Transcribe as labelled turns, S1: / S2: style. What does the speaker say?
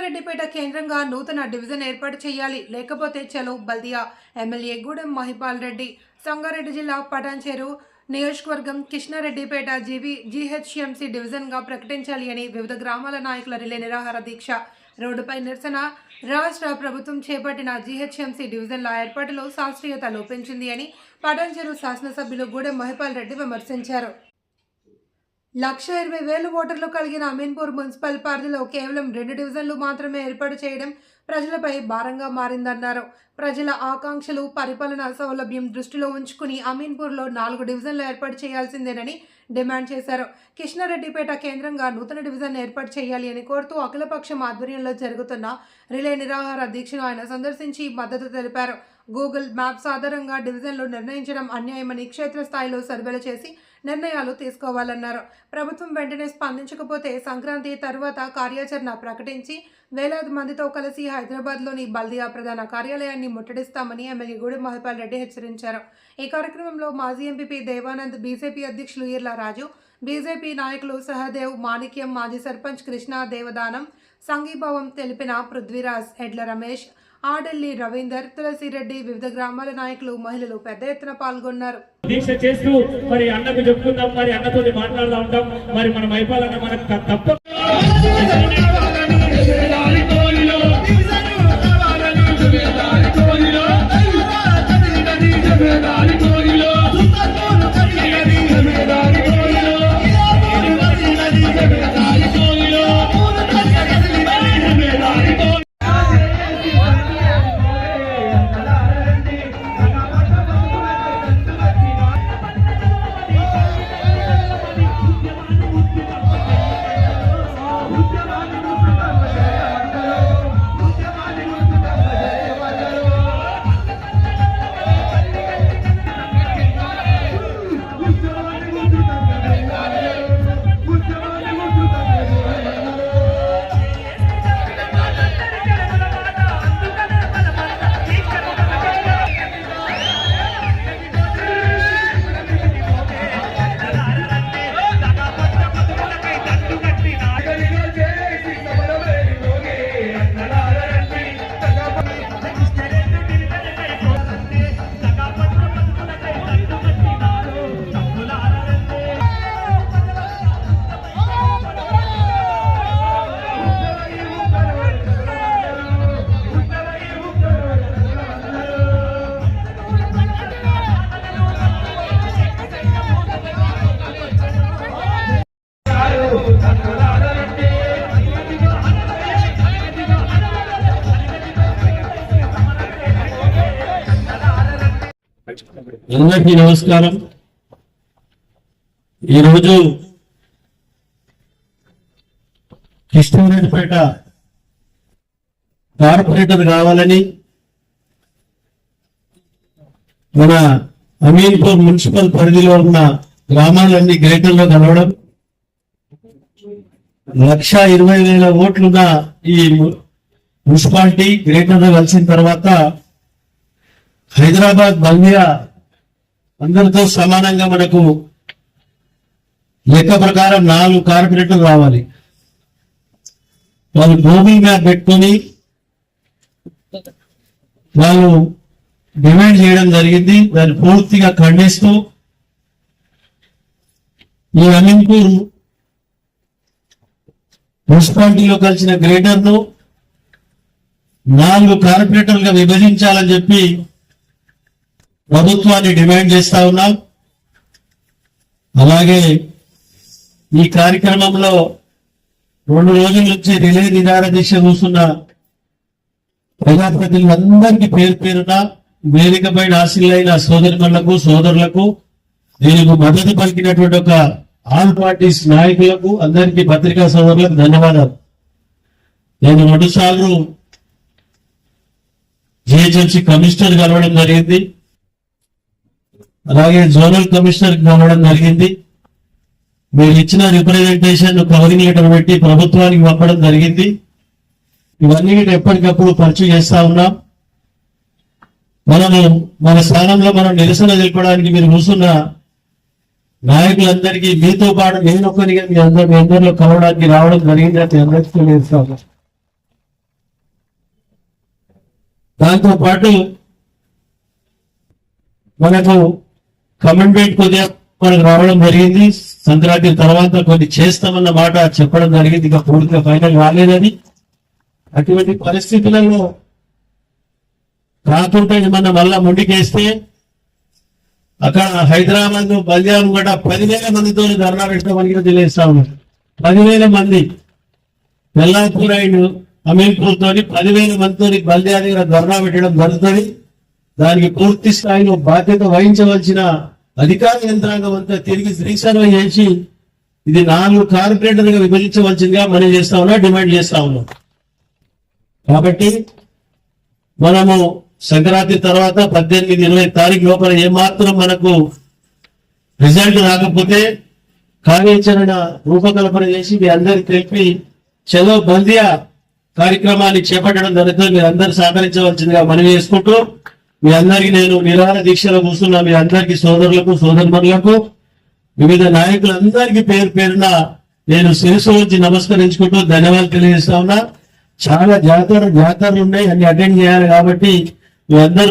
S1: సంగారెడ్డిపేట కేంద్రంగా నూతన డివిజన్ ఏర్పాటు చేయాలి, లేకపోతే చలో బల్దియా. ఎమ్మెల్యే గూడెం మహిపాల్ రెడ్డి. సంగారెడ్డి జిల్లా పటాన్చెరు నియోజకవర్గం కృష్ణారెడ్డిపేట జీహెచ్ఎంసీ డివిజన్గా ప్రకటించాలి అని వివిధ గ్రామాల నాయకుల రిలే నిరాహార దీక్ష. రోడ్డుపై నిరసన. రాష్ట్ర ప్రభుత్వం చేపట్టిన జీహెచ్ఎంసీ డివిజన్ల ఏర్పాటులో శాస్త్రీయత లోపించింది అని పటాన్చెరు శాసనసభ్యులు గూడెం మహిపాల్ రెడ్డి విమర్శించారు. 1,20,000 ఓటర్లు కలిగిన అమీన్పూర్ మున్సిపల్ పరిధిలో కేవలం 2 డివిజన్లు మాత్రమే ఏర్పాటు చేయడం ప్రజలపై భారంగా మారిందన్నారు. ప్రజల ఆకాంక్షలు, పరిపాలనా సౌలభ్యం దృష్టిలో ఉంచుకుని అమీన్పూర్లో 4 డివిజన్లు ఏర్పాటు చేయాల్సిందేనని డిమాండ్ చేశారు. కృష్ణారెడ్డిపేట కేంద్రంగా నూతన డివిజన్ ఏర్పాటు చేయాలి అని కోరుతూ అఖిలపక్షం ఆధ్వర్యంలో జరుగుతున్న రిలే నిరాహార దీక్షను ఆయన సందర్శించి మద్దతు తెలిపారు. గూగుల్ మ్యాప్స్ ఆధారంగా డివిజన్లు నిర్ణయించడం అన్యాయమని క్షేత్రస్థాయిలో సర్వేలు చేసి నిర్ణయాలు తీసుకోవాలన్నారు. ప్రభుత్వం వెంటనే స్పందించకపోతే సంక్రాంతి తర్వాత కార్యాచరణ ప్రకటించి వేలాది మందితో కలిసి హైదరాబాద్లోని బల్దియా ప్రధాన కార్యాలయాన్ని ముట్టడిస్తామని ఎమ్మెల్యే గూడెం మహిపాల్ రెడ్డి హెచ్చరించారు. ఈ కార్యక్రమంలో మాజీ ఎంపీ దేవానంద్, బీజేపీ అధ్యక్షులు ఈర్ల రాజు, బీజేపీ నాయకులు సహదేవ్, మాణిక్యం, మాజీ సర్పంచ్ కృష్ణ, దేవదానం, సంఘీభావం తెలిపిన పృథ్వీరాజ్, ఎడ్ల రమేష్, ఆడెల్లి రవీందర్, తులసిరెడ్డి, వివిధ గ్రామాల నాయకులు, మహిళలు పెద్ద ఎత్తున పాల్గొన్నారు.
S2: దీక్ష చేస్తూ మరి అన్నకు చెప్పుకుందాం, మరి అన్నతో మాట్లాడుతూ ఉంటాం. మరి మన మైపాలన్న మనకు తప్ప
S3: అందరికీ నమస్కారం. ఈరోజు కృష్ణారెడ్డిపేట కార్పొరేటర్ కావాలని మన అమీన్పూర్ మున్సిపల్ పరిధిలో ఉన్న గ్రామాలన్నీ గ్రేటర్లో కలవడం, 1,20,000 ఓట్లున్న ఈ మున్సిపాలిటీ గ్రేటర్లో కలిసిన తర్వాత హైదరాబాద్ బల్దియా అందరితో సమానంగా మనకు లెక్క ప్రకారం 4 కార్పొరేటర్లు రావాలి. వాళ్ళు గూగుల్ మ్యాప్ పెట్టుకొని వాళ్ళు డిమాండ్ చేయడం జరిగింది. దాన్ని పూర్తిగా ఖండిస్తూ ఈ అమీన్పూర్ మున్సిపాలిటీలో కలిసిన గ్రేటర్ను 4 కార్పొరేటర్లుగా విభజించాలని చెప్పి ప్రభుత్వాన్ని డిమాండ్ చేస్తా ఉన్నాం. అలాగే ఈ కార్యక్రమంలో 2 రోజుల నుంచి రిలే నిరాహార దీక్ష కూర్చున్న ప్రజాప్రతినిధులందరికీ పేరు పేరున వేదికపై ఆశీలైన సోదరిమణులకు, సోదరులకు, దీనికి మద్దతు పలికినటువంటి ఒక ఆల్ పార్టీస్ నాయకులకు, అందరికీ పత్రికా సోదరులకు ధన్యవాదాలు. నేను 2 సార్లు జిహెచ్ఎంసీ కమిషనర్ కలవడం జరిగింది, అలాగే జోనల్ కమిషనర్ కలవడం జరిగింది. మీరు ఇచ్చిన రిప్రజెంటేషన్ కవరింగ్ లెటర్ పెట్టి ప్రభుత్వానికి పంపడం జరిగింది. ఇవన్నీ ఎప్పటికప్పుడు పరిచయం చేస్తా ఉన్నాం. మనము మన స్థానంలో మనం నిరసన తెలపడానికి మీరు కూర్చున్న నాయకులందరికీ మీతో పాటు నేను ఒక్కరిగా మీ అందరిలో కలవడానికి రావడం జరిగిందని అందరికీ తెలియజేస్తాను. దాంతో పాటు మనకు కమెంట్మెంట్ కొద్దిగా మనకు రావడం జరిగింది. సంక్రాంతి తర్వాత కొన్ని చేస్తామన్న మాట చెప్పడం జరిగింది, ఇంకా పూర్తిగా ఫైనల్ కాలేదని. అటువంటి పరిస్థితులలో కాకుండా మనం మళ్ళా ముందుకేస్తే అక్కడ హైదరాబాద్ బల్యాం కూడా 10,000 మందితో ధర్నా పెట్టడం తెలియజేస్తా ఉన్నారు. 10,000 మంది తెల్లాపూర్ అండ్ అమీన్పూర్ తోని 10,000 మందితో బల్యా దగ్గర ధర్నా పెట్టడం జరుగుతుంది. దానికి పూర్తి స్థాయిలో బాధ్యత వహించవలసిన అధికార యంత్రాంగం అంతా తిరిగి రీసర్వే చేసి ఇది 4 కార్పొరేటర్గా విభజించవలసిందిగా మనం చేస్తా ఉన్నా, డిమాండ్ చేస్తా ఉన్నాం. కాబట్టి మనము సంక్రాంతి తర్వాత 18-20 తారీఖు లోపల ఏమాత్రం మనకు రిజల్ట్ రాకపోతే కార్యాచరణ రూపకల్పన చేసి మీ అందరికి తెలిపి చలో బల్దియా కార్యక్రమాన్ని చేపట్టడం జరుగుతుంది. మీరు అందరు సహకరించవలసిందిగా మనవి చేసుకుంటూ మీ అందరికి నేను నిరాహార దీక్షలో కూర్చున్నా మీ అందరికి సోదరులకు సోదరుమణులకు వివిధ నాయకులందరికీ పేరు పేరున నేను శిరస్సు వచ్చి నమస్కరించుకుంటూ ధన్యవాదాలు తెలియజేస్తా ఉన్నా. చాలా జాతరలు ఉన్నాయి, అన్ని అటెండ్ చేయాలి కాబట్టి మీ అందరూ